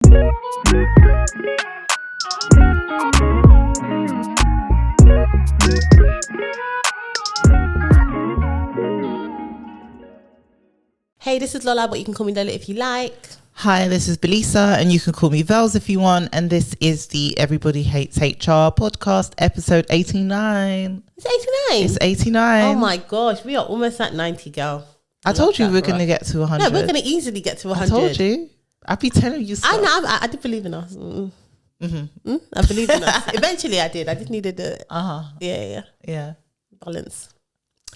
Hey, this is Lola, but you can call me Lola if you like. Hi, this is Velisa, and you can call me Vels if you want. And this is the Everybody Hates HR podcast, episode 89. It's 89? It's 89. Oh my gosh, we are almost at 90, girl. I told you we were going to get to 100. No, we're going to easily get to 100. I told you. I'll be telling you stuff. I know, I did believe in us. I believed in us. Eventually I did. I just needed the Yeah. balance.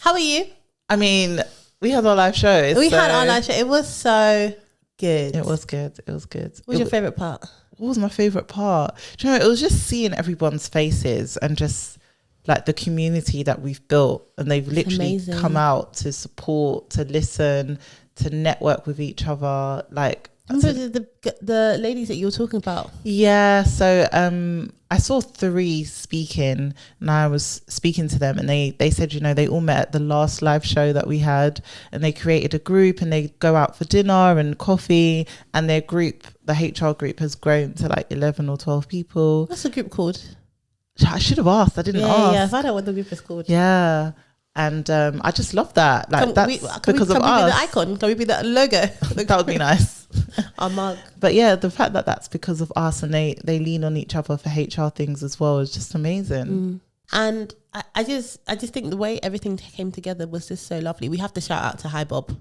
How are you? I mean, we had our live show. We had our live show. It was so good. It was good. What was your favourite part? What was my favourite part? Do you know, it was just seeing everyone's faces and just like the community that we've built, and they've literally come out to support, to listen, to network with each other. Like, remember the ladies that you were talking about? Yeah, so I saw 3 speaking, and I was speaking to them, and they said, you know, they all met at the last live show that we had, and they created a group, and they go out for dinner and coffee, and their group, the HR group, has grown to like 11 or 12 people. What's the group called? I should have asked. I didn't ask. Yeah, find out what the group is called. Yeah. And I just love that. Like, that's because of us. Can we be the icon? Can we be the logo? That would be nice. Our mug. But yeah, the fact that that's because of us, and they lean on each other for HR things as well, is just amazing. And I just think the way everything came together was just so lovely. We have to shout out to Hi Bob.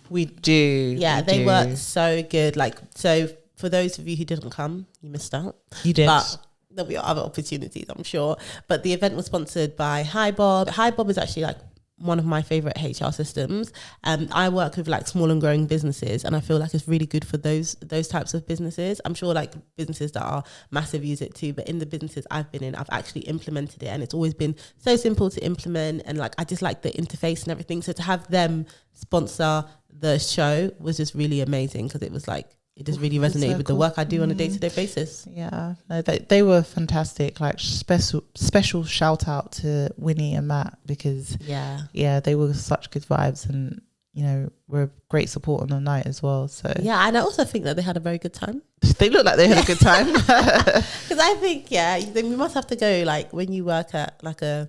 We do. Yeah, they were so good. Like, so for those of you who didn't come, you missed out. You did. But there'll be other opportunities, I'm sure. But the event was sponsored by Hi Bob. Hi Bob is actually like one of my favorite HR systems. I work with like small and growing businesses, and I feel like it's really good for those types of businesses. I'm sure like businesses that are massive use it too, but in the businesses I've been in, I've actually implemented it, and it's always been so simple to implement, and like I just like the interface and everything. So to have them sponsor the show was just really amazing, because it was like, it just really resonated with the work I do on a day-to-day basis. Yeah, no, they were fantastic. Like special shout out to Winnie and Matt, because they were such good vibes, and you know, were a great support on the night as well. So yeah, and I also think that they had a very good time. They looked like they had a good time. Because I think we must have to go, like when you work at like a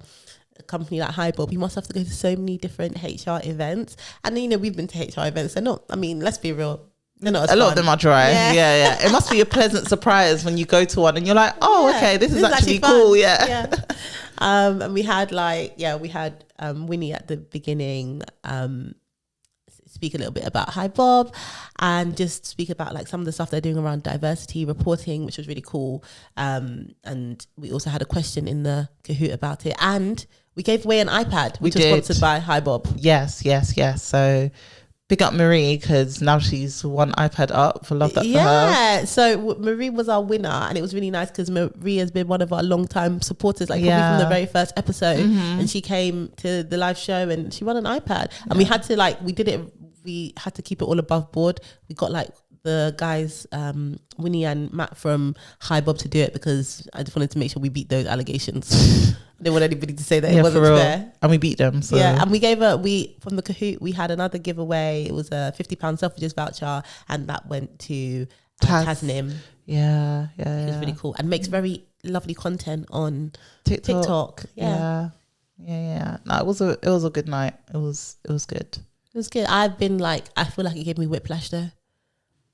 company like Hi Bob, you must have to go to so many different HR events, and you know, we've been to HR events. They're not, I mean, let's be real, a lot of them are dry. Yeah. It must be a pleasant surprise when you go to one and you're like, oh, okay, this is actually cool. And we had Winnie at the beginning speak a little bit about Hi Bob, and just speak about like some of the stuff they're doing around diversity reporting, which was really cool. And we also had a question in the Kahoot about it, and we gave away an iPad, which was sponsored by Hi Bob. Yes. So big up Marie, because now she's one iPad up. For love that for her. Yeah, so Marie was our winner, and it was really nice because Marie has been one of our long-time supporters, like probably from the very first episode. And she came to the live show and she won an iPad. And we had to we had to keep it all above board. We got like the guys, Winnie and Matt from Hi Bob, to do it, because I just wanted to make sure we beat those allegations. I didn't want anybody to say that it wasn't fair. And we beat them. So. Yeah, and we gave from the Kahoot, we had another giveaway. It was a £50 Selfridges voucher, and that went to Tasnim. Yeah. It was really cool, and makes very lovely content on TikTok. Yeah. No, it was a good night. It was good. It was good. I feel like it gave me whiplash though.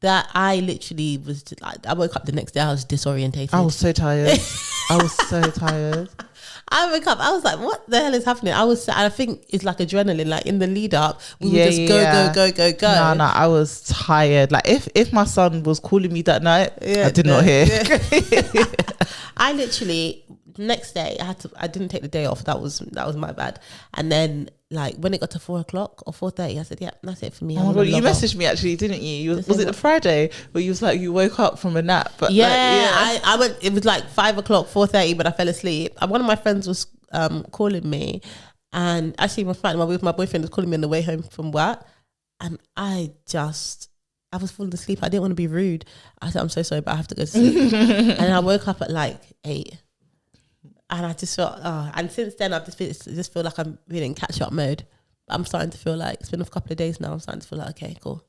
That I literally was just, like, I woke up the next day, I was disorientated. I was so tired. I woke up, I was like, what the hell is happening? I think it's like adrenaline, like in the lead up, we would just go. No, I was tired. Like if my son was calling me that night, I did not hear. Yeah. I literally, next day, I didn't take the day off. That was my bad. And then like when it got to 4:00 or 4:30, I said, yeah, that's it for me. Oh my God, you messaged me actually, didn't you? Was it the Friday where you was like, you woke up from a nap? But I went, it was like 5:00, 4:30, but I fell asleep. And one of my friends was calling me, and actually my boyfriend was calling me on the way home from work, and I was falling asleep. I didn't want to be rude. I said, I'm so sorry, but I have to go to sleep. And I woke up at like 8. And I just felt, and since then I just feel like I'm really in catch up mode. I'm starting to feel like, it's been a couple of days now, I'm starting to feel like, okay, cool,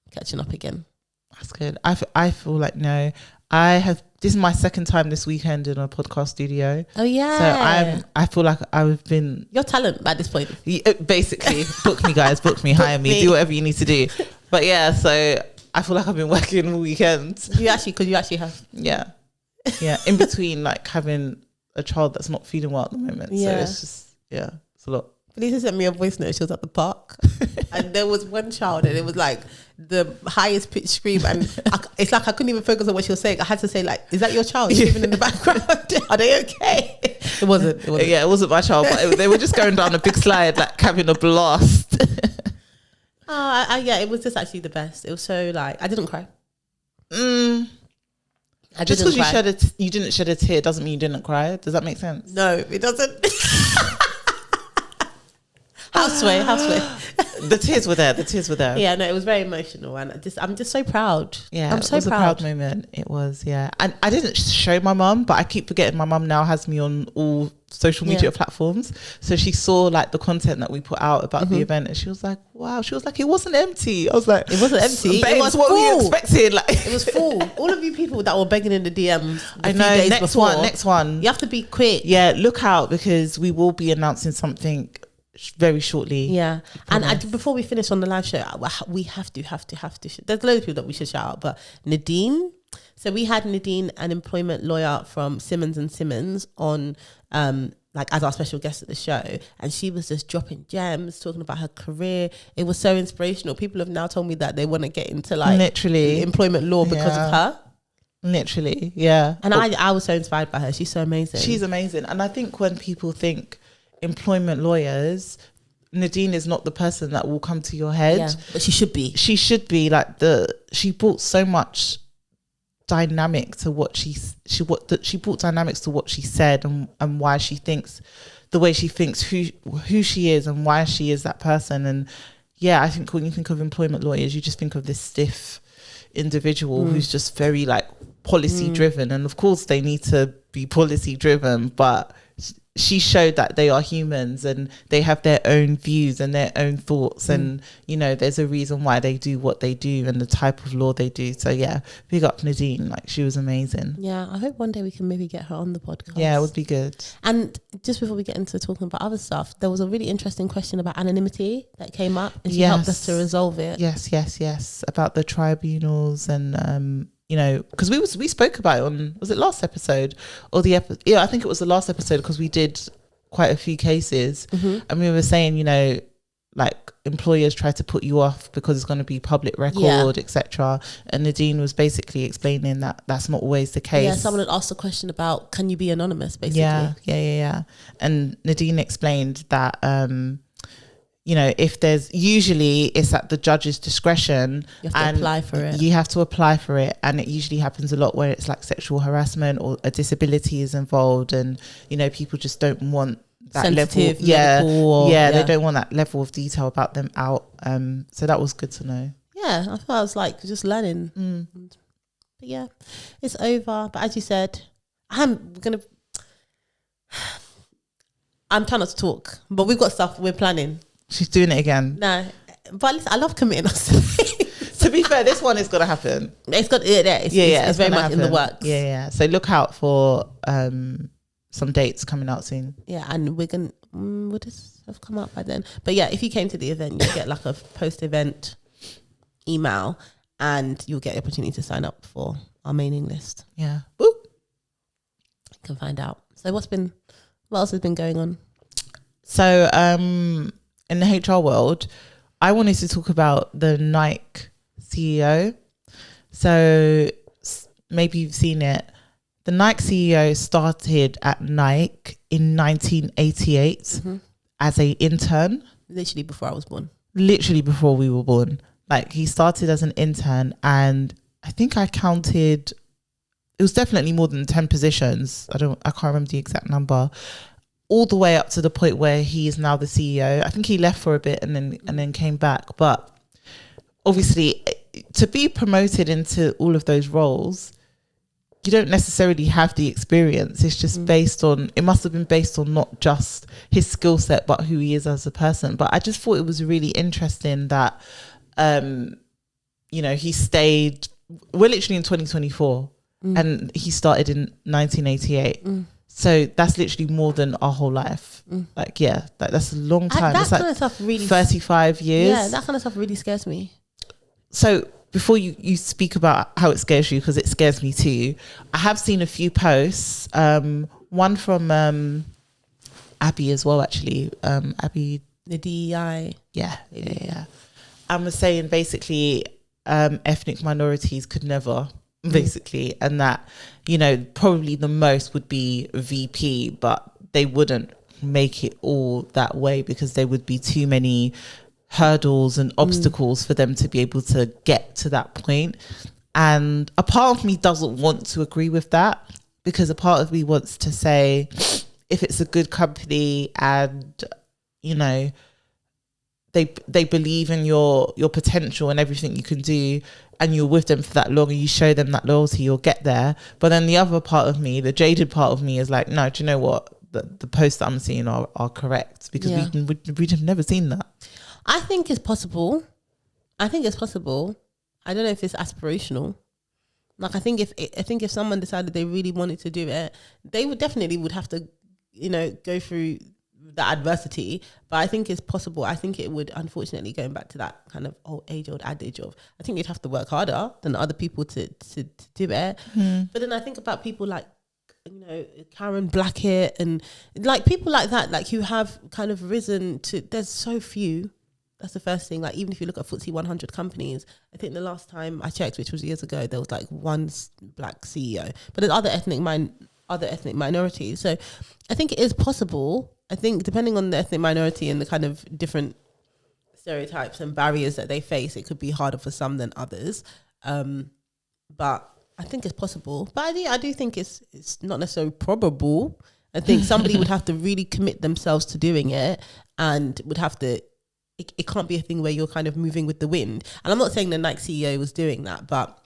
I'm catching up again. That's good. I feel like, no, this is my second time this weekend in a podcast studio. Oh yeah. So I feel like I've been... Your talent at this point. Basically, book me guys, book me, hire me, do whatever you need to do. But yeah, so I feel like I've been working all weekend. You actually have. Yeah. Yeah. In between like having a child that's not feeling well at the moment. Yeah. So it's just, yeah, it's a lot. Velisa sent me a voice note. She was at the park and there was one child and it was like the highest pitch scream and it's like I couldn't even focus on what she was saying. I had to say like, is that your child screaming in the background? Are they okay? It wasn't. Yeah, it wasn't my child, but they were just going down a big slide like having a blast. Yeah, it was just actually the best. It was so like, I didn't cry. Just because you didn't shed a tear doesn't mean you didn't cry. Does that make sense? No, it doesn't. Houseway. The tears were there. Yeah, no, it was very emotional, and I'm just so proud. Yeah, I'm so it was proud. a proud moment. It was, yeah. And I didn't show my mum, but I keep forgetting my mum now has me on all social media platforms. So she saw like the content that we put out about the event, and she was like, "Wow!" She was like, "It wasn't empty." I was like, "It wasn't empty. Babes, it was what full. were you expecting?" Like, it was full. All of you people that were begging in the DMs. I know. Next one. You have to be quick. Yeah, look out because we will be announcing something very shortly. Yeah. And before we finish on the live show, we have to there's loads of people that we should shout out, but Nadine. So we had Nadine, an employment lawyer from Simmons and Simmons, on like as our special guest at the show, and she was just dropping gems, talking about her career. It was so inspirational. People have now told me that they want to get into like literally employment law because of her. Literally, yeah. And I was so inspired by her. She's so amazing. She's amazing. And I think when people think employment lawyers, Nadine is not the person that will come to your head. Yeah, but she should be. She should be like she brought so much dynamic to what she brought dynamics to what she said and why she thinks the way she thinks, who she is and why she is that person. And yeah, I think when you think of employment lawyers, you just think of this stiff individual who's just very like policy driven, and of course they need to be policy driven, but she showed that they are humans and they have their own views and their own thoughts, and you know there's a reason why they do what they do and the type of law they do. So yeah, big up Nadine, like she was amazing. Yeah, I hope one day we can maybe get her on the podcast. Yeah, it would be good. And just before we get into talking about other stuff, there was a really interesting question about anonymity that came up, and she helped us to resolve it. Yes, about the tribunals and you know, because we spoke about it on, was it last episode or the episode? Yeah, I think it was the last episode, because we did quite a few cases, and we were saying, you know, like employers try to put you off because it's going to be public record, etc. And Nadine was basically explaining that that's not always the case. Yeah, someone had asked a question about, can you be anonymous, basically? Yeah. And Nadine explained that you know, if usually it's at the judge's discretion. You have to apply for it. You have to apply for it. And it usually happens a lot where it's like sexual harassment or a disability is involved, and, you know, people just don't want that sensitive level. They don't want that level of detail about them out. So that was good to know. Yeah, I thought I was like just learning. But yeah, it's over. But as you said, I'm trying not to talk, but we've got stuff we're planning. She's doing it again. No, but listen, I love committing us. To be fair, this one is going to happen. It's very much in the works. Yeah. So look out for some dates coming out soon. Yeah, and we're going to, would this have come out by then? But yeah, if you came to the event, you get like a post-event email, and you'll get the opportunity to sign up for our mailing list. Yeah. Woo. You can find out. So what else has been going on? So in the HR world, I wanted to talk about the Nike CEO. So maybe you've seen it. The Nike CEO started at Nike in 1988 as an intern. Literally before I was born. Literally before we were born. Like, he started as an intern, and I think I counted, it was definitely more than 10 positions. I can't remember the exact number. All the way up to the point where he is now the CEO. I think he left for a bit and then came back. But obviously, to be promoted into all of those roles, you don't necessarily have the experience. It's just it must have been based on not just his skill set, but who he is as a person. But I just thought it was really interesting that, you know, he stayed we're literally in 2024 and he started in 1988. So that's literally more than our whole life. Like, yeah, that's a long time. That it's kind like of stuff really 35 years. Yeah, that kind of stuff really scares me. So before you speak about how it scares you, because it scares me too, I have seen a few posts. One from Abby as well, actually. Abby, the DEI. Yeah. I was saying basically ethnic minorities could never, basically, and that, you know, probably the most would be VP, but they wouldn't make it all that way because there would be too many hurdles and obstacles for them to be able to get to that point. And a part of me doesn't want to agree with that, because a part of me wants to say, if it's a good company and, you know, they believe in your potential and everything you can do, and you're with them for that long and you show them that loyalty, you'll get there. But then the other part of me, the jaded part of me, is like, no, do you know what? The posts that I'm seeing are correct, because we've never seen that. I think it's possible. I don't know if it's aspirational. Like, I think if someone decided they really wanted to do it, they would have to, you know, go through the adversity. But I think it's possible. I think it would, unfortunately, going back to that kind of age-old adage of, I think you'd have to work harder than other people to do it. But then I think about people like, you know, Karen Blackett and like people like that, like who have kind of risen to, there's so few. That's the first thing. Like, even if you look at FTSE 100 companies, I think the last time I checked, which was years ago, there was like one black CEO, but there's other ethnic minorities. So I think it is possible. I think depending on the ethnic minority and the kind of different stereotypes and barriers that they face, it could be harder for some than others. But I think it's possible. But I do think it's not necessarily probable. I think somebody would have to really commit themselves to doing it, and would have to, it can't be a thing where you're kind of moving with the wind. And I'm not saying the Nike CEO was doing that, but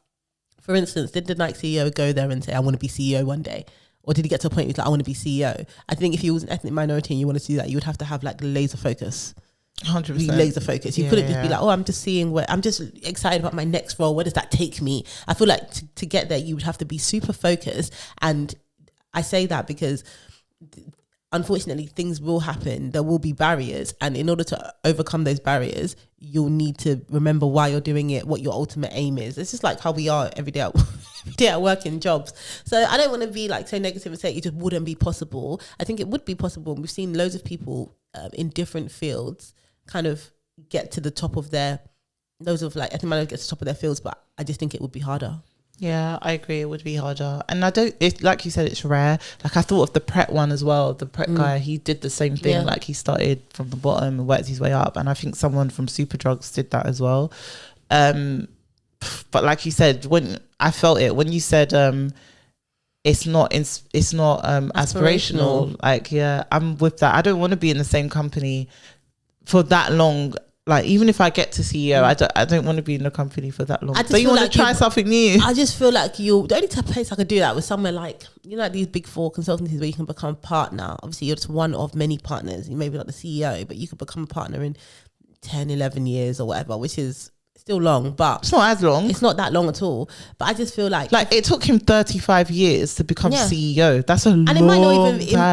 for instance, did the Nike CEO go there and say, I want to be CEO one day? Or did he get to a point where he's like, I want to be CEO? I think if he was an ethnic minority and you wanted to do that, you would have to have like laser focus. 100%. Be laser focus. You couldn't just be like, I'm just seeing where, I'm just excited about my next role. Where does that take me? I feel like to get there, you would have to be super focused. And I say that because unfortunately, things will happen. There will be barriers. And in order to overcome those barriers, you'll need to remember why you're doing it, what your ultimate aim is. It's just like how we are every day at work in jobs. So I don't want to be like so negative and say it just wouldn't be possible. I think it would be possible. We've seen loads of people in different fields kind of get to the top of their, loads of like ethnic minorities get to the top of their fields, but I just think it would be harder. Yeah, I agree. It would be harder. And like you said, it's rare. Like, I thought of the Pret one as well. The Pret guy, he did the same thing. Yeah. Like, he started from the bottom and worked his way up. And I think someone from Superdrugs did that as well. But like you said, when I felt it, when you said it's not aspirational. Like, yeah, I'm with that. I don't want to be in the same company for that long. Like, even if I get to CEO, I don't want to be in the company for that long. But you want to try something new. I just feel like the only type of place I could do that was somewhere like, you know, like these big four consultancies where you can become a partner. Obviously, you're just one of many partners. You maybe not the CEO, but you could become a partner in 10, 11 years or whatever, which is still long, but it's not as long. It's not that long at all. But I just feel like it took him 35 years to become CEO. That's a long time. And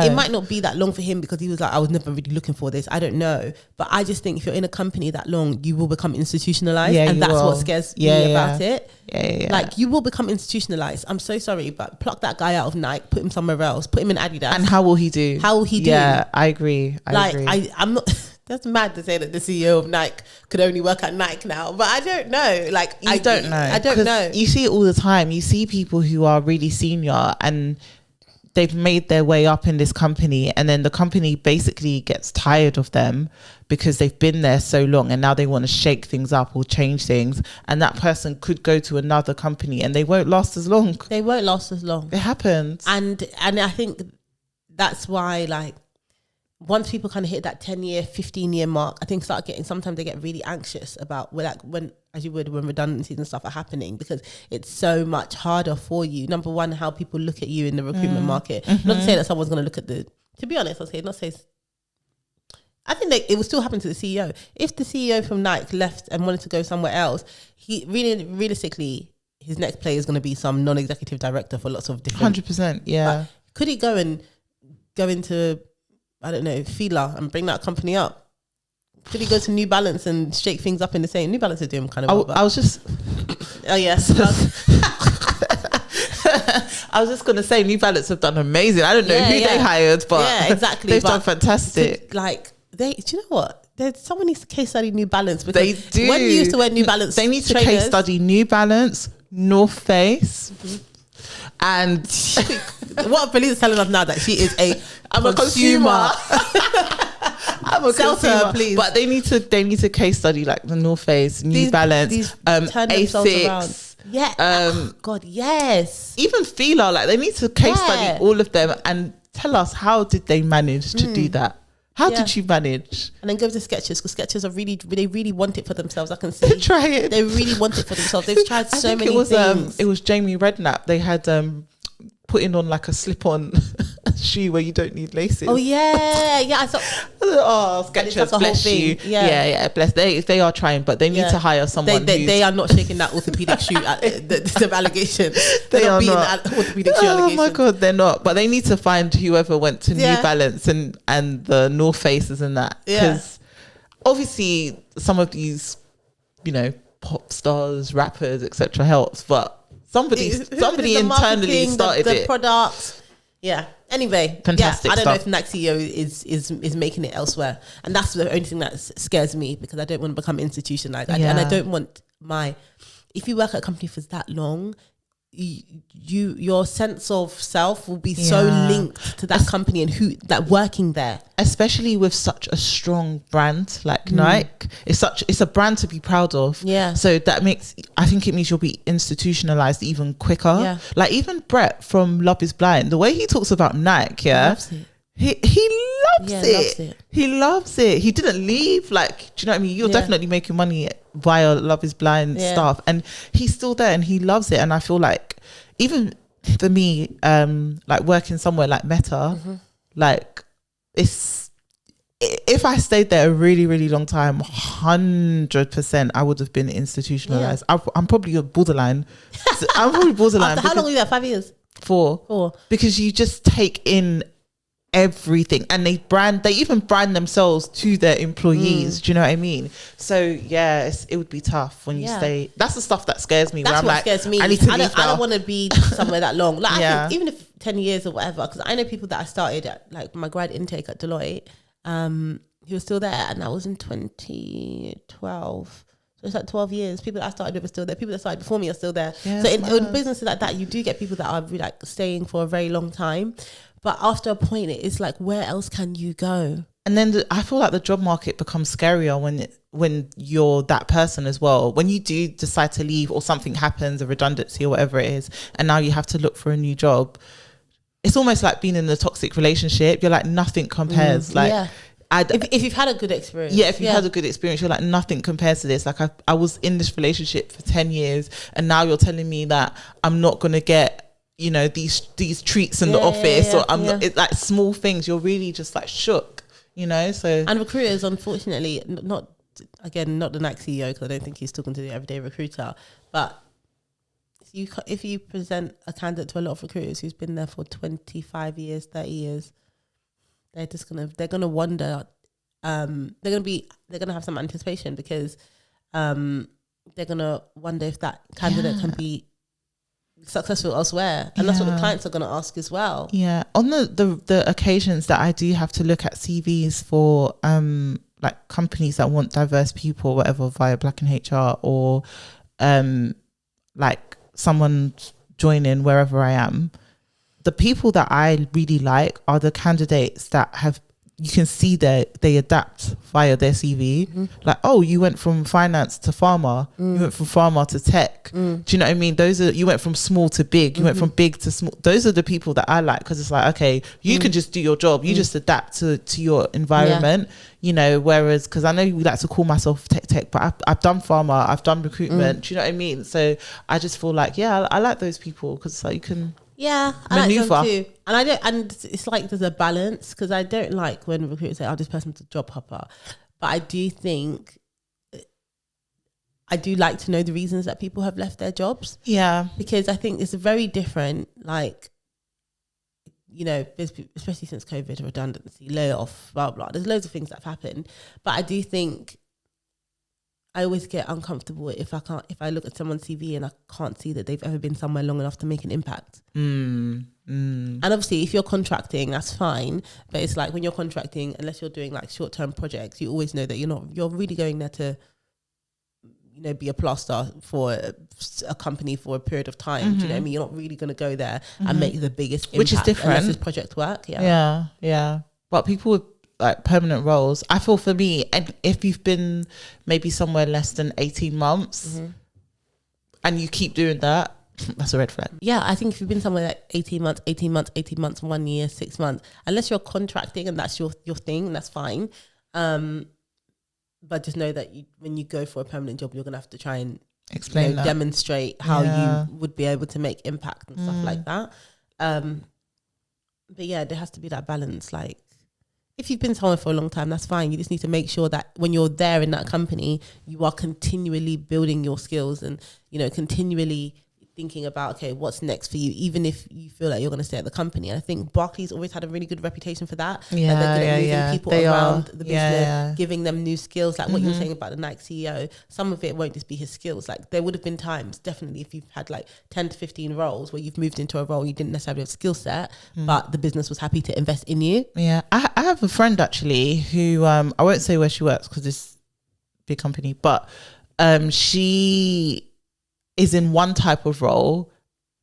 it might not be that long for him because he was like, I was never really looking for this. I don't know. But I just think if you're in a company that long, you will become institutionalized. And that's what scares me about it. Yeah. Like, you will become institutionalized. I'm so sorry, but pluck that guy out of Nike, put him somewhere else, put him in Adidas. And how will he do? Yeah, I agree. I'm not... That's mad to say that the CEO of Nike could only work at Nike now, but I don't know. Like, I don't know. You see it all the time. You see people who are really senior and they've made their way up in this company, and then the company basically gets tired of them because they've been there so long, and now they want to shake things up or change things. And that person could go to another company and they won't last as long. It happens. And I think that's why, like, once people kind of hit that 10-year, 15-year mark, I think sometimes they get really anxious about when redundancies and stuff are happening, because it's so much harder for you. Number one, how people look at you in the recruitment market. Not to say that someone's going to look at to be honest, I think it will still happen to the CEO. If the CEO from Nike left and wanted to go somewhere else, realistically, his next play is going to be some non-executive director for lots of different. 100%. Yeah. Could he go into, I don't know, Fila and bring that company up? Could he go to New Balance and shake things up in the same? New Balance is doing kind of well, I was just. Oh yes. I was just gonna say New Balance have done amazing. I don't know who they hired, but exactly. they've done fantastic. Do you know what? There's someone needs to case study New Balance, because they do. When you used to wear New Balance, they need to case study New Balance, North Face, and what Velisa telling us now that she is I'm a consumer. I'm a consumer, please. But they need to case study like the North Face, New Balance, Asics. Yeah. God, yes. Even Fila, like they need to case study all of them and tell us, how did they manage to do that? How did you manage? And then go to Skechers, because Skechers they really want it for themselves. I can see. Try it. They really want it for themselves. They've tried so many things. It was Jamie Redknapp. They had putting on like a slip-on shoe where you don't need laces. Oh yeah, I saw. Oh, Skechers, bless you. Yeah, bless. They are trying, but they need to hire someone. They are not shaking that orthopedic shoe at the allegation. They are not that orthopedic shoe allegation. Oh my god, they're not. But they need to find whoever went to New Balance and the North Faces and that, because obviously some of these, pop stars, rappers, etc. helps, but somebody internally started the product. Yeah. Anyway, fantastic. I don't know if Nike CEO is making it elsewhere, and that's the only thing that scares me, because I don't want to become institutionalized, and I don't want if you work at a company for that long, your sense of self will be so linked to that company and who that working there, especially with such a strong brand like Nike. It's a brand to be proud of. So I think it means you'll be institutionalized even quicker. Like even Brett from Love Is Blind, the way he talks about Nike, he loves it. He loves it. He didn't leave. Like, do you know what I mean? You're definitely making money via Love Is Blind stuff, and he's still there and he loves it. And I feel like even for me, like working somewhere like Meta, like if I stayed there a really, really long time, 100% I would have been institutionalized. I'm probably a borderline. I'm probably borderline. How long were you there? 5 years? 4. Because you just take in everything, and they even brand themselves to their employees. Do you know what I mean? So it would be tough when you stay. That's the stuff that scares me. That's what scares me. I don't want to be somewhere that long. Like I think even if 10 years or whatever, because I know people that I started at, like my grad intake at Deloitte, he was still there, and that was in 2012. So it's like 12 years. People that I started with are still there. People that started before me are still there. So in businesses like that, you do get people that are really, like staying for a very long time. But after a point, it's like, where else can you go? And then I feel like the job market becomes scarier when you're that person as well. When you do decide to leave, or something happens, a redundancy or whatever it is, and now you have to look for a new job. It's almost like being in a toxic relationship. You're like, nothing compares. If you've had a good experience. If you've had a good experience, you're like, nothing compares to this. Like I was in this relationship for 10 years, and now you're telling me that I'm not going to get, these treats in the office, or I'm not, it's like small things. You're really just like shook, so. And recruiters, unfortunately, not the Nike CEO, because I don't think he's talking to the everyday recruiter, but if you present a candidate to a lot of recruiters who's been there for 25 years, 30 years, they're gonna wonder, they're gonna have some anticipation, because they're gonna wonder if that candidate can be successful elsewhere, and that's what the clients are going to ask as well. On the occasions that I do have to look at CVs for like companies that want diverse people, whatever, via Black in HR, or like someone joining wherever I am, the people that I really like are the candidates that you can see that they adapt via their CV. Like, oh, you went from finance to pharma, you went from pharma to tech. Do you know what I mean? You went from small to big, you went from big to small. Those are the people that I like, because it's like, okay, you can just do your job, you just adapt to your environment, whereas, because I know we like to call myself tech, but I've done pharma, I've done recruitment. Do you know what I mean? So I just feel like, I like those people, because it's like you can I like them too. And it's like there's a balance, because I don't like when recruiters say, this person's a job hopper. But I do think I do like to know the reasons that people have left their jobs. Yeah. Because I think it's very different, like, you know, especially since COVID, redundancy, layoff, blah, blah. There's loads of things that have happened. But I do think I always get uncomfortable if I look at someone's CV and I can't see that they've ever been somewhere long enough to make an impact. And obviously, if you're contracting, that's fine. But it's like when you're contracting, unless you're doing like short-term projects, you always know that you're really going there to, you know, be a plaster for a company for a period of time. Do you know what I mean? You're not really going to go there and make the biggest impact. Which is different. Unless it's project work. Yeah. But people with like permanent roles, I feel for me, and if you've been maybe somewhere less than 18 months and you keep doing that, that's a red flag. Yeah, I think if you've been somewhere like 18 months, 1 year, 6 months, unless you're contracting and that's your thing, that's fine. But just know that when you go for a permanent job, you're going to have to try and explain that. Demonstrate how you would be able to make impact and stuff like that. But yeah, there has to be that balance. Like, if you've been somewhere for a long time, that's fine. You just need to make sure that when you're there in that company, you are continually building your skills and, you know, continually thinking about, okay, what's next for you, even if you feel like you're going to stay at the company. And I think Barclays always had a really good reputation for that. Yeah, that they're good at moving people around the business, giving them new skills. Like what you were saying about the Nike CEO, some of it won't just be his skills. Like there would have been times, definitely, if you've had like 10 to 15 roles where you've moved into a role you didn't necessarily have a skill set, but the business was happy to invest in you. Yeah, I have a friend actually who, I won't say where she works because it's a big company, but she is in one type of role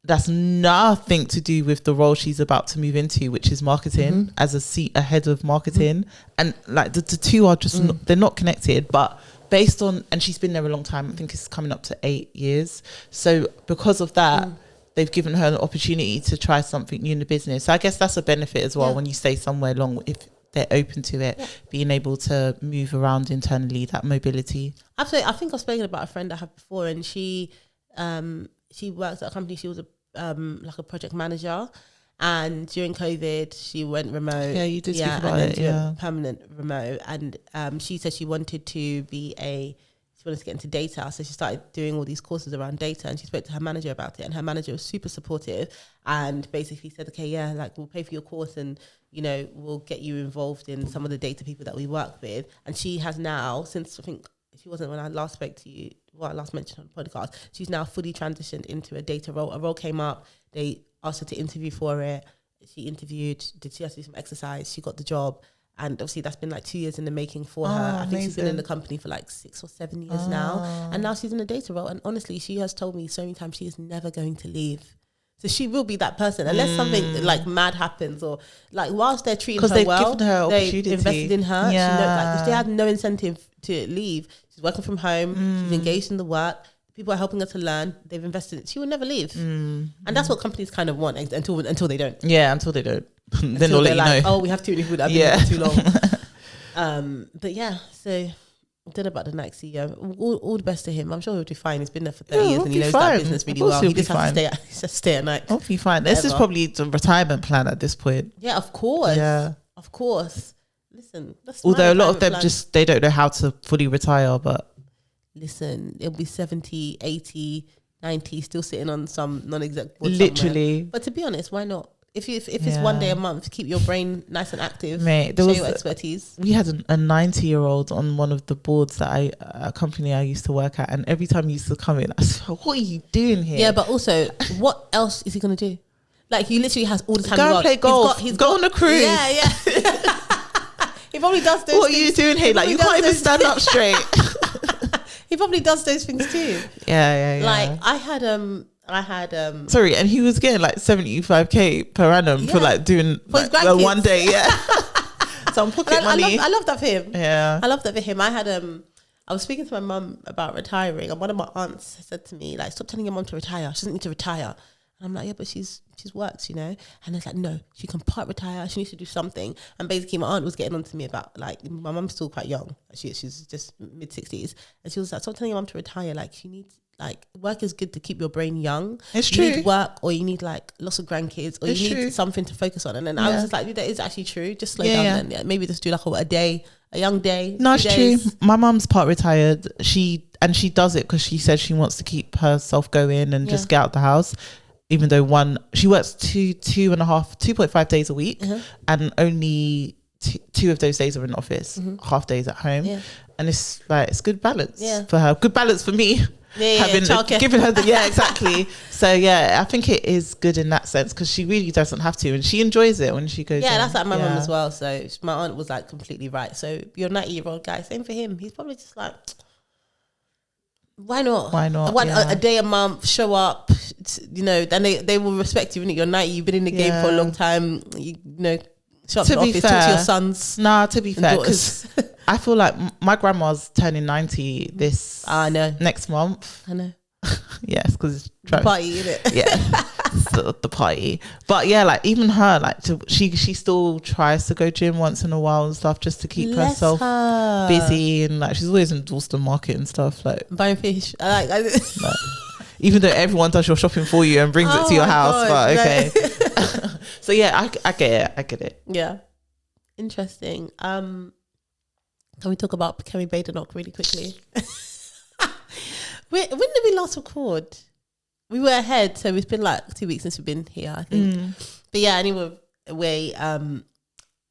that's nothing to do with the role she's about to move into, which is marketing, as a head of marketing. And like the two are just they're not connected, but based on, and she's been there a long time, I think it's coming up to 8 years. So because of that, they've given her an opportunity to try something new in the business. So I guess that's a benefit as well when you stay somewhere long, if they're open to it, being able to move around internally, that mobility. Absolutely. I think I've spoken about a friend I had before, and she works at a company. She was like a project manager, and during COVID she went remote. Yeah, you did speak about it. Yeah, permanent remote. And she said she wanted to get into data, so she started doing all these courses around data, and she spoke to her manager about it, and her manager was super supportive and basically said, okay, yeah, like we'll pay for your course, and you know, we'll get you involved in some of the data people that we work with. And she has now, since I think she wasn't when I last spoke to you, I last mentioned on the podcast, she's now fully transitioned into a data role. A role came up, they asked her to interview for it. She interviewed, she had to do some exercise, she got the job. And obviously that's been like 2 years in the making for her. I think she's been in the company for like 6 or 7 years now. And now she's in a data role. And honestly, she has told me so many times she is never going to leave. So she will be that person unless something like mad happens, or like whilst they're treating her well, given her they invested in her. Yeah. She knows, like, they had no incentive to leave. She's working from home. She's engaged in the work. People are helping her to learn. They've invested. She will never leave. And that's what companies kind of want until they don't. Yeah, until they don't. Then they'll let you know. Oh, we have too many people that have been here for too long. But yeah, so I don't know about the Nike CEO. All the best to him. I'm sure he'll do fine. He's been there for 30 years and he knows that business really well. He just has to stay at night. He'll be fine. This is probably the retirement plan at this point. Yeah, of course. Yeah. Of course. Listen, that's although a lot of them they don't know how to fully retire, but listen, it'll be 70, 80, 90, still sitting on some non-exec board literally somewhere. But to be honest, why not? If it's 1 day a month, keep your brain nice and active. Mate, show your expertise. We had a 90-year-old on one of the boards that a company I used to work at, and every time he used to come in, I said, "What are you doing here?" Yeah, but also, what else is he gonna do? Like, he literally has all the time. Go and play golf. He's go on a cruise. Yeah. He probably does those. What things. Are you doing here? Like, you can't even stand up straight. He probably does those things too. Yeah. Like, I had sorry, and he was getting like 75k per annum for like doing like, one day. Yeah. Some pocket money. I love that for him. Yeah. I love that for him. I was speaking to my mum about retiring, and one of my aunts said to me, like, stop telling your mum to retire. She doesn't need to retire. And I'm like, yeah, but she's works, you know? And it's like, no, she can part retire. She needs to do something. And basically my aunt was getting on to me about, like, my mum's still quite young. She's just mid-60s. And she was like, stop telling your mum to retire. Like, she needs, like, work is good to keep your brain young. It's true. You need work, or you need, like, lots of grandkids, or you need something to focus on. And then I was just like, that is actually true. Just slow down then. Yeah, maybe just do like a young day. No, it's true. My mum's part retired. She and she does it because she says she wants to keep herself going and just get out the house. Even though she works 2.5 days a week, and only two of those days are in office, half days at home, and it's like it's good balance for her, good balance for me. Giving her exactly. So I think it is good in that sense because she really doesn't have to, and she enjoys it when she goes. That's like my mum as well. So my aunt was like completely right. So your 90-year-old guy, same for him. He's probably just like, why not? A day a month, show up. Then they will respect you. You're 90. You've been in the game for a long time. You know. Shop to the office, talk to your sons. To be fair, because I feel like my grandma's turning 90 this next month. I know. Yes, because it's the party, isn't it? Yeah, the party. But like even her, like she still tries to go gym once in a while and stuff just to keep herself busy, and like she's always in Dalston Market and stuff, like buying fish. I like even though everyone does your shopping for you and brings it to your house, but okay. So I get it. Yeah, interesting. Can we talk about Kemi Badenoch really quickly? When did we last record? We were ahead, so it's been like 2 weeks since we've been here, I think. But anyway, Kemi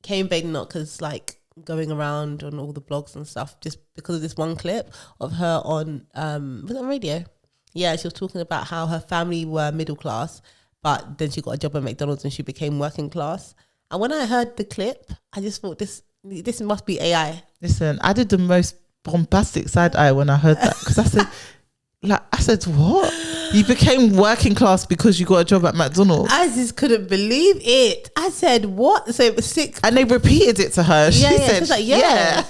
Badenoch is like going around on all the blogs and stuff just because of this one clip of her on was it on radio? Yeah, she was talking about how her family were middle class, but then she got a job at McDonald's and she became working class. And when I heard the clip, I just thought this must be AI. Listen, I did the most bombastic side eye when I heard that because I said, what? You became working class because you got a job at McDonald's? I just couldn't believe it. I said, what? So it was 6. And they repeated it to her. She said, she was like, yeah.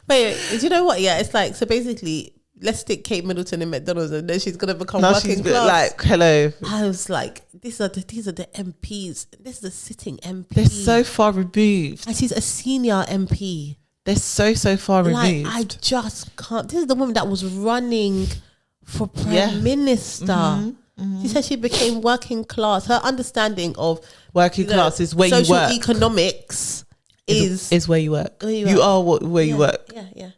Wait, do you know what? Yeah, it's like, so basically, let's stick Kate Middleton in McDonald's and then she's going to become working class. Like, hello. I was like, these are the MPs. This is a sitting MP. They're so far removed. And she's a senior MP. They're so far removed. I just can't. This is the woman that was running for Prime Minister. She said she became working class. Her understanding of working class is where you work. Social economics is where you work. You are where you work. Yeah.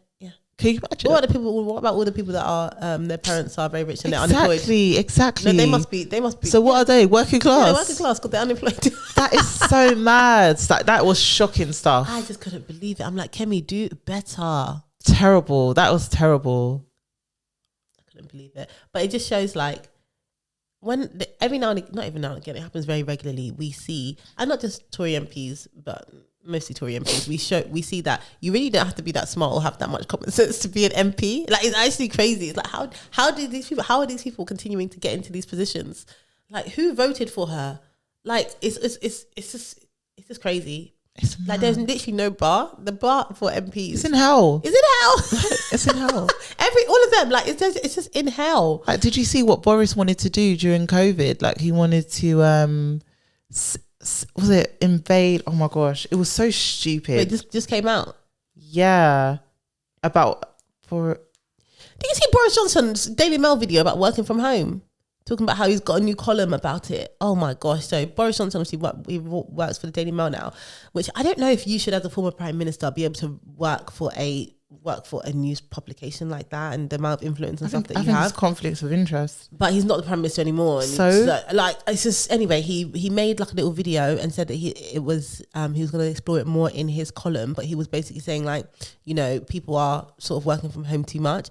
Can you imagine? What about all the people that are their parents are very rich and they're unemployed? Exactly. No, they must be. So what are they? Working class. Yeah, working class because they're unemployed. That is so mad. That was shocking stuff. I just couldn't believe it. I'm like, Kemi, do better. Terrible. That was terrible. I couldn't believe it. But it just shows like every now and again, not even now and again, it happens very regularly. We see, and not just Tory MPs, but mostly Tory MPs, we see that you really don't have to be that smart or have that much common sense to be an MP. Like, it's actually crazy. It's like, how are these people continuing to get into these positions? Like, who voted for her? Like, it's just crazy. It's like, there's literally no bar. The bar for MPs is in hell. Is in hell. It's in hell. All of them, like, it's just in hell. Like, did you see what Boris wanted to do during COVID? Like, he wanted to was it invade? Oh my gosh, it was so stupid. Wait, this just came out. Yeah, Did you see Boris Johnson's Daily Mail video about working from home? Talking about how he's got a new column about it. Oh my gosh. So Boris Johnson obviously works for the Daily Mail now, which I don't know if you should, as a former Prime Minister, be able to work for a news publication like that, and the amount of influence and stuff that you have. It's conflicts of interest. But he's not the Prime Minister anymore. And so it's just, anyway, he made like a little video and said that he was going to explore it more in his column, but he was basically saying, like, you know, people are sort of working from home too much.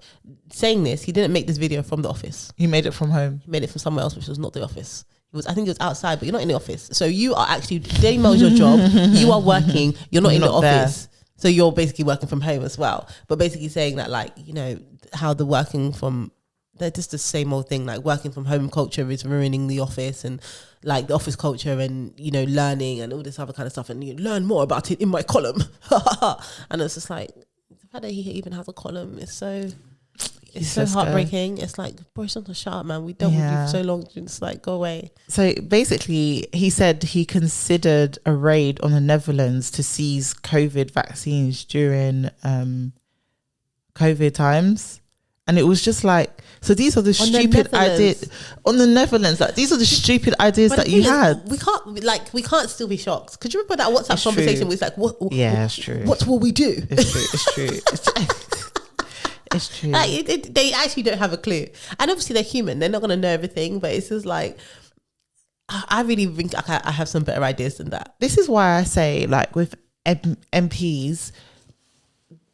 Saying this, he didn't make this video from the office. He made it from home. He made it from somewhere else, which was not the office. I think it was outside, but you're not in the office. So you are actually, Daily Mail is your job. You are working. You're not in the office. So you're basically working from home as well. But basically saying that, like, you know, how they're just the same old thing. Like, working from home culture is ruining the office, and like the office culture, and, you know, learning and all this other kind of stuff. And you learn more about it in my column. And it's just like, the fact that he even has a column is so... It's so heartbreaking. It's like, Boris Johnson, shut up, man. We dealt with you for so long. Just like, go away. So basically, he said he considered a raid on the Netherlands to seize COVID vaccines during COVID times. And it was just like, so these are the stupid ideas on the Netherlands. Like, these are the stupid ideas that you had. We can't still be shocked. Could you remember that WhatsApp conversation where it's like, what? Yeah, it's true. What will we do? It's true. It's true. Like they actually don't have a clue, and obviously they're human. They're not gonna know everything, but it's just like I really think I have some better ideas than that. This is why I say, like, with MPs,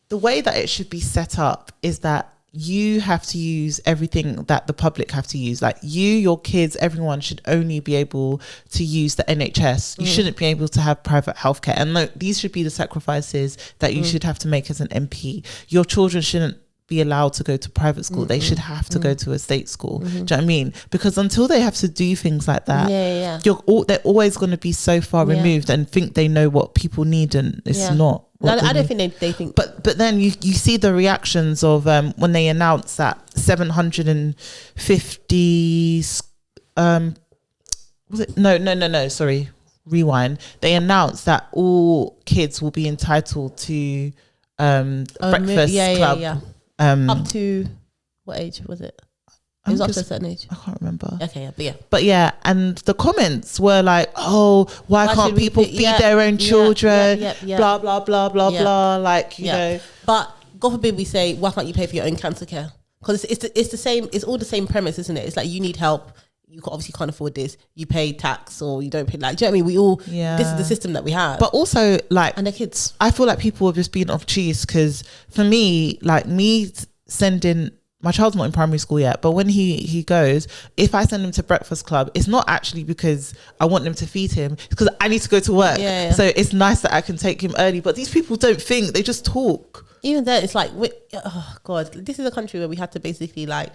the way that it should be set up is that you have to use everything that the public have to use. Like you, your kids, everyone should only be able to use the NHS. You shouldn't be able to have private healthcare. And look, these should be the sacrifices that you should have to make as an MP. Your children shouldn't be allowed to go to private school. They should have to go to a state school. Do you know what I mean? Because until they have to do things like that, they're always going to be so far removed and think they know what people need, and it's not. I don't think they think. But then you see the reactions of when they announced that 750 was it no sorry, rewind. They announced that all kids will be entitled to breakfast club. Up to what age was it? It was up to a certain age. I can't remember. Okay, but yeah, and the comments were like, "Oh, why can't people feed their own children?" Blah blah blah blah blah. Like you know. But God forbid we say, "Why can't you pay for your own cancer care?" Because it's the same. It's all the same premise, isn't it? It's like you need help. You obviously can't afford this. You pay tax or you don't pay. Like, do you know what I mean? We all. This is the system that we have. But also, like, and their kids. I feel like people are just being obtuse because for me, like me sending. My child's not in primary school yet, but when he goes, if I send him to breakfast club, it's not actually because I want them to feed him. It's because I need to go to work. So it's nice that I can take him early. But these people don't think; they just talk. Even then, it's like, oh God, this is a country where we had to basically like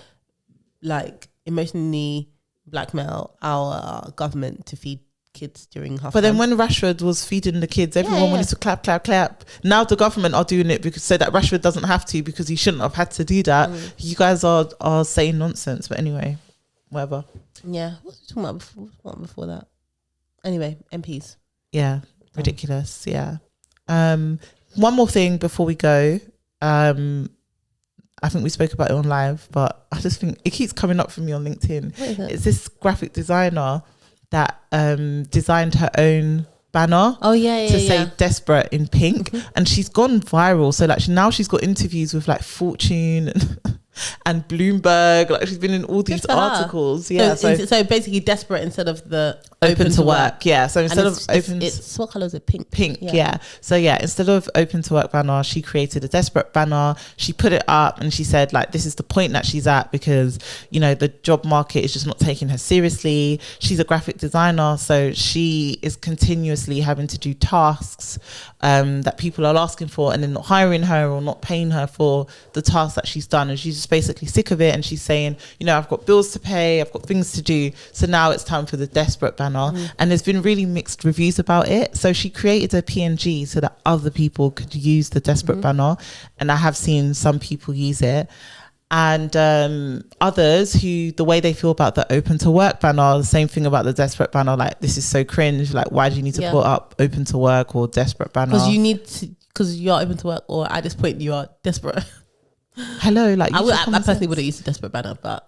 emotionally blackmail our government to feed kids during half. But then when Rashford was feeding the kids, everyone wanted to clap, clap, clap. Now the government are doing it because so that Rashford doesn't have to, because he shouldn't have had to do that. You guys are saying nonsense. But anyway, whatever. Yeah, what was we talking about before that? Anyway, MPs. Yeah, ridiculous. Yeah. One more thing before we go. I think we spoke about it on live, but I just think it keeps coming up for me on LinkedIn. What is it? It's this graphic designer that designed her own banner to say desperate in pink, and she's gone viral. So like now she's got interviews with like Fortune and Bloomberg. Like she's been in all these articles. So basically desperate instead of the open to work. Yeah. So instead of open, it's what color is it? Pink. Yeah. So yeah, instead of open to work banner, she created a desperate banner. She put it up and she said like, this is the point that she's at because, you know, the job market is just not taking her seriously. She's a graphic designer. So she is continuously having to do tasks that people are asking for and then not hiring her or not paying her for the tasks that she's done. And she's just basically sick of it. And she's saying, you know, I've got bills to pay. I've got things to do. So now it's time for the desperate banner. And there's been really mixed reviews about it. So she created a PNG so that other people could use the desperate banner, and I have seen some people use it, and others who the way they feel about the open to work banner, the same thing about the desperate banner, like this is so cringe, like why do you need to put up open to work or desperate banner? Because you're open to work, or at this point you are desperate. Hello, like I personally would have used a desperate banner, but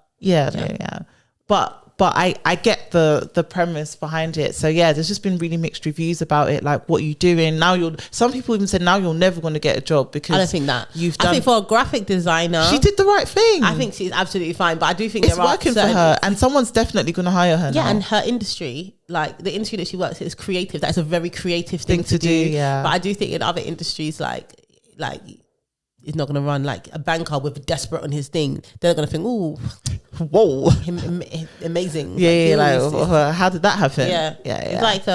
But I get the premise behind it. So yeah, there's just been really mixed reviews about it. Like, what are you doing now? Some people even said now you're never going to get a job because I don't think that I think for a graphic designer, she did the right thing. I think she's absolutely fine. But I do think it's working for her, and someone's definitely going to hire her. Yeah, now. and her industry, like the industry that she works in, is creative. That's a very creative thing to do. Yeah, but I do think in other industries, like. Is not going to run like a banker with desperate on his thing. They're going to think, "Ooh, whoa, amazing." How did that happen? Yeah. It's like,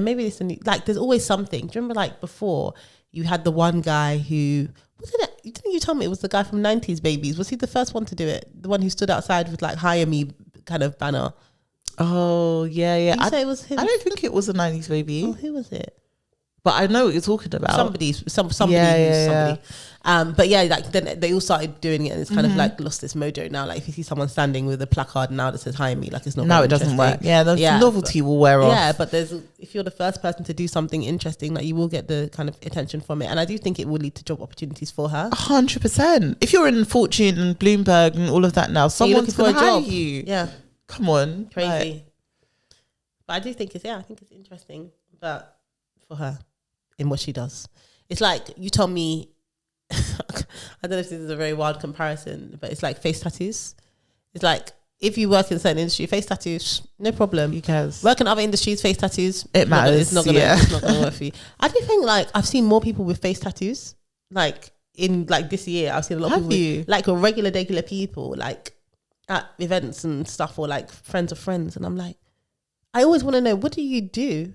maybe it's like there's always something. Do you remember like before you had the one guy who wasn't it? Didn't you tell me it was the guy from 90s Babies? Was he the first one to do it? The one who stood outside with like "Hire Me" kind of banner. Oh yeah. You say it was him? I don't think it was a 90s Baby. Oh, who was it? But I know what you're talking about. Somebody. But yeah, like then they all started doing it, and it's kind of like lost its mojo now. Like if you see someone standing with a placard now that says "Hire Me," like it's not. No, it doesn't work. Yeah, the novelty will wear off. Yeah, but if you're the first person to do something interesting, like you will get the kind of attention from it, and I do think it will lead to job opportunities for her. 100%. If you're in Fortune and Bloomberg and all of that now, someone's going to hire you. Yeah, come on, crazy. But I do think I think it's interesting, but for her. In what she does, it's like you tell me. I don't know if this is a very wild comparison, but it's like face tattoos. It's like if you work in a certain industry, face tattoos, no problem. Because work in other industries, face tattoos, it matters. It's not gonna work for you. I do think like I've seen more people with face tattoos. Like in like this year, I've seen a lot of people with, like regular people, like at events and stuff, or like friends of friends, and I'm like, I always want to know, what do you do?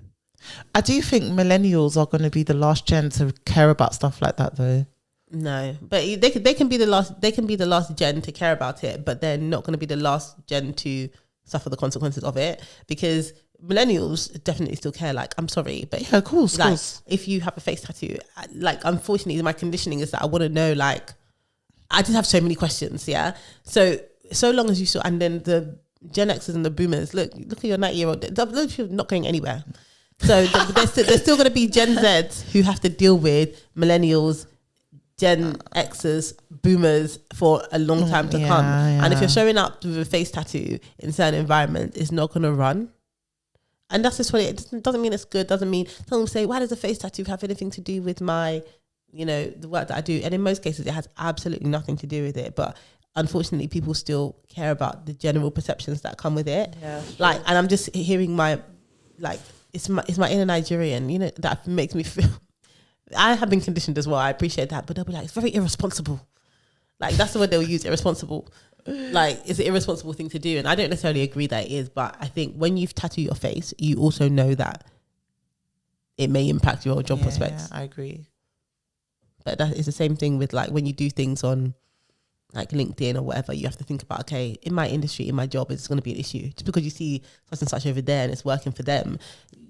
I do think millennials are going to be the last gen to care about stuff like that, though. No, but they can be the last. They can be the last gen to care about it, but they're not going to be the last gen to suffer the consequences of it, because millennials definitely still care. Like, I'm sorry, but yeah, of course, like, if you have a face tattoo, like, unfortunately, my conditioning is that I want to know. Like, I just have so many questions. Yeah, so long as you saw, and then the Gen Xers and the Boomers, look at your 90-year-old. Those people not going anywhere. So there's still going to be Gen Zs who have to deal with millennials, Gen Xers, Boomers for a long time to come. Yeah. And if you're showing up with a face tattoo in certain environments, it's not going to run. And that's just what it doesn't mean it's good. Doesn't mean, someone say, why does a face tattoo have anything to do with my, the work that I do? And in most cases, it has absolutely nothing to do with it. But unfortunately, people still care about the general perceptions that come with it. Yeah, sure. Like, and I'm just hearing it's my inner Nigerian, that makes me feel. I have been conditioned as well. I appreciate that, but they'll be like, it's very irresponsible. Like, that's the word they'll use, irresponsible. Like, it's an irresponsible thing to do, and I don't necessarily agree that it is. But I think when you've tattooed your face, you also know that it may impact your job prospects. Yeah, I agree. But that is the same thing with like when you do things on like LinkedIn or whatever. You have to think about, okay, in my industry, in my job, it's going to be an issue. Just because you see such and such over there and it's working for them,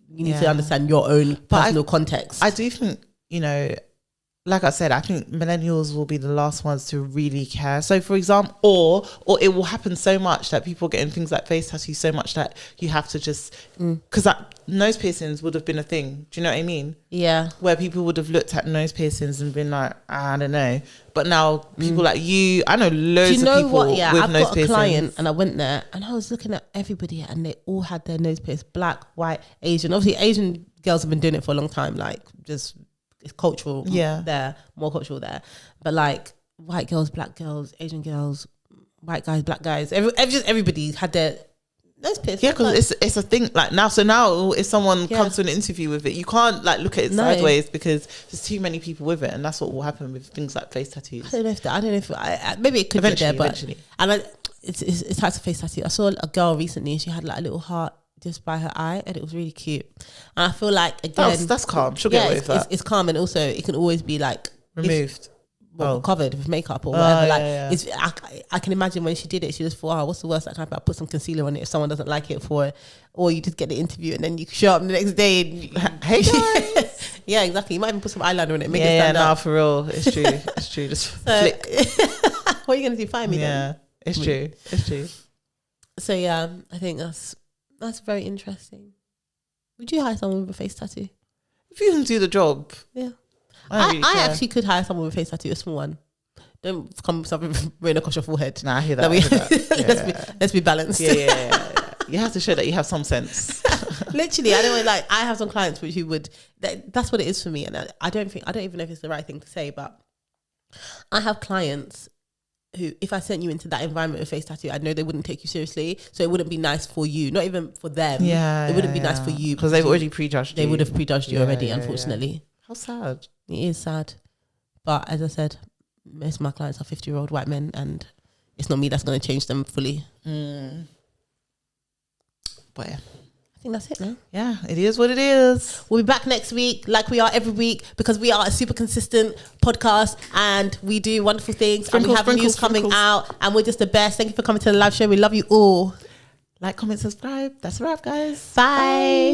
you need to understand your own personal context. I do think, like I said, I think millennials will be the last ones to really care. So, for example, or it will happen so much that people get in things like face tattoos so much that you have to just, because nose piercings would have been a thing. Do you know what I mean? Yeah. Where people would have looked at nose piercings and been like, I don't know. But now people like you, I know loads of people with nose piercings. I've got a client and I went there and I was looking at everybody and they all had their nose pierced, black, white, Asian. Obviously, Asian girls have been doing it for a long time, like just... It's cultural there, more cultural there. But like white girls, black girls, Asian girls, white guys, black guys, everybody had their nose pierced. Yeah, because it's a thing like now. So now if someone comes to an interview with it, you can't like look at it sideways because there's too many people with it, and that's what will happen with things like face tattoos. I don't know if maybe it could eventually, get there, but it's types of face tattoo. I saw a girl recently and she had like a little heart just by her eye, and it was really cute. And I feel like, again, that's calm. She'll get away with that. It's calm, and also it can always be like removed, covered with makeup or whatever. I can imagine when she did it, she just thought, what's the worst that can happen? I put some concealer on it if someone doesn't like it for it, or you just get the interview and then you show up the next day and hey guys. Yeah, exactly. You might even put some eyeliner on it, make it stand up. For real, it's true. It's true. Just flick. What are you gonna do? Find me? Then? It's true. It's true. So yeah, I think that's very interesting. Would you hire someone with a face tattoo? If you can do the job. Yeah. I actually could hire someone with a face tattoo, a small one. Don't come with something written across your forehead. Nah, I hear that. Let's be balanced. Yeah. You have to show that you have some sense. Literally, I have some clients who would, that's what it is for me. And I don't even know if it's the right thing to say, but I have clients who, if I sent you into that environment with face tattoo, I know they wouldn't take you seriously. So it wouldn't be nice for you, not even for them. Yeah, it wouldn't be nice for you because they've already prejudged you. They would have prejudged you already, unfortunately. Yeah. How sad. It is sad, but as I said, most of my clients are 50-year-old white men, and it's not me that's going to change them fully. But yeah. I think that's it now. Yeah, it is what it is. We'll be back next week, like we are every week, because we are a super consistent podcast and we do wonderful things. And we have news coming out, and we're just the best. Thank you for coming to the live show. We love you all. Like, comment, subscribe. That's a wrap, guys. Bye.